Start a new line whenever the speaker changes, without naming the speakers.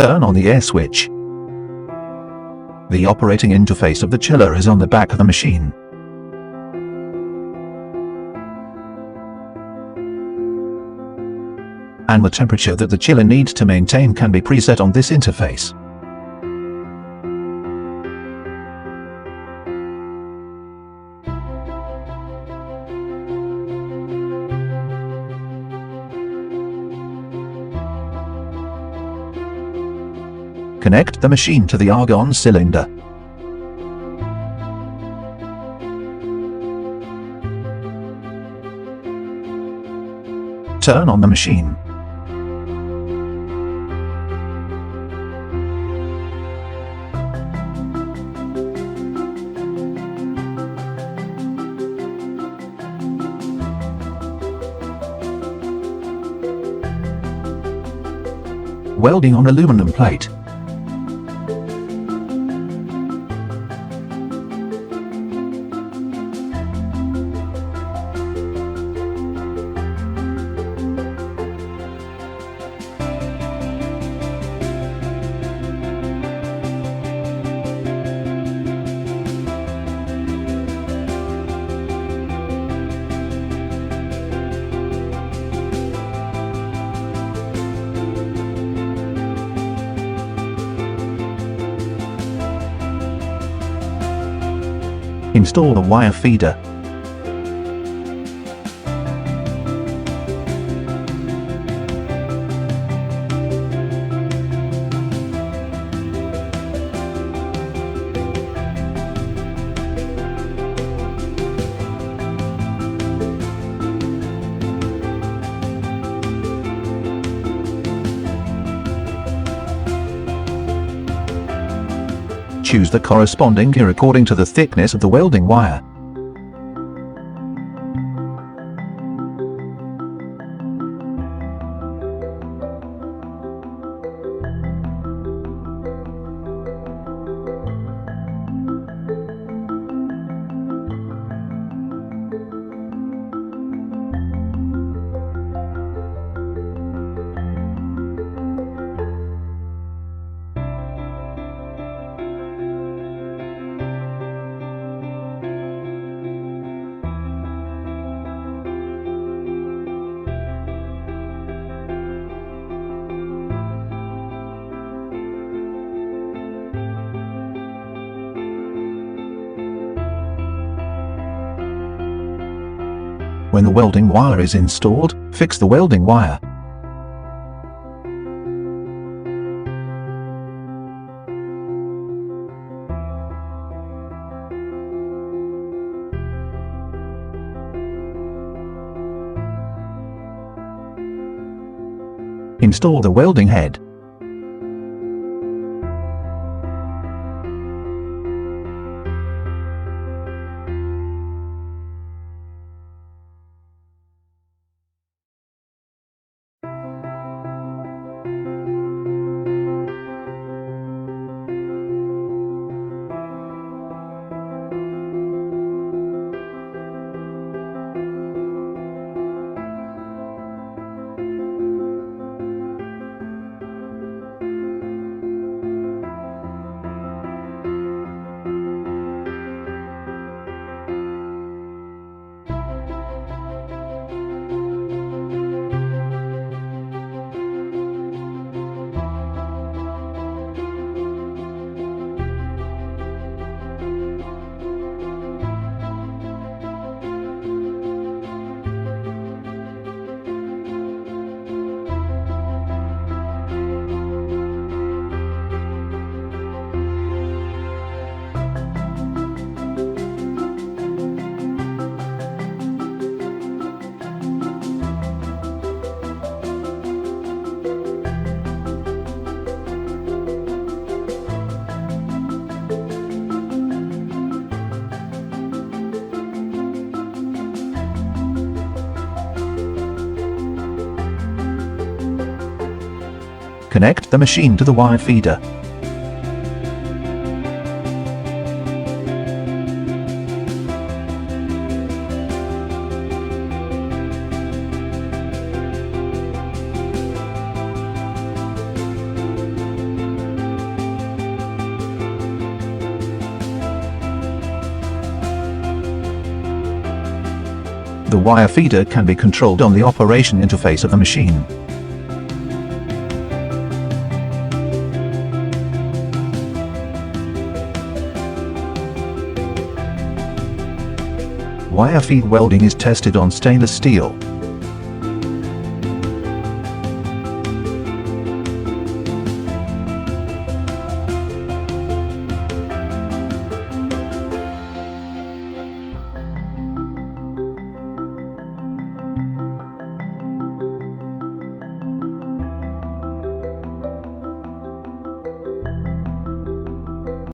Turn on the air switch. The operating interface of the chiller is on the back of the machine. And the temperature that the chiller needs to maintain can be preset on this interface. Connect the machine to the argon cylinder. Turn on the machine. Welding on aluminum plate. Install the wire feeder. Choose the corresponding gear according to the thickness of the welding wire. When the welding wire is installed, fix the welding wire. Install the welding head. Connect the machine to the wire feeder. The wire feeder can be controlled on the operation interface of the machine. Wire feed welding is tested on stainless steel.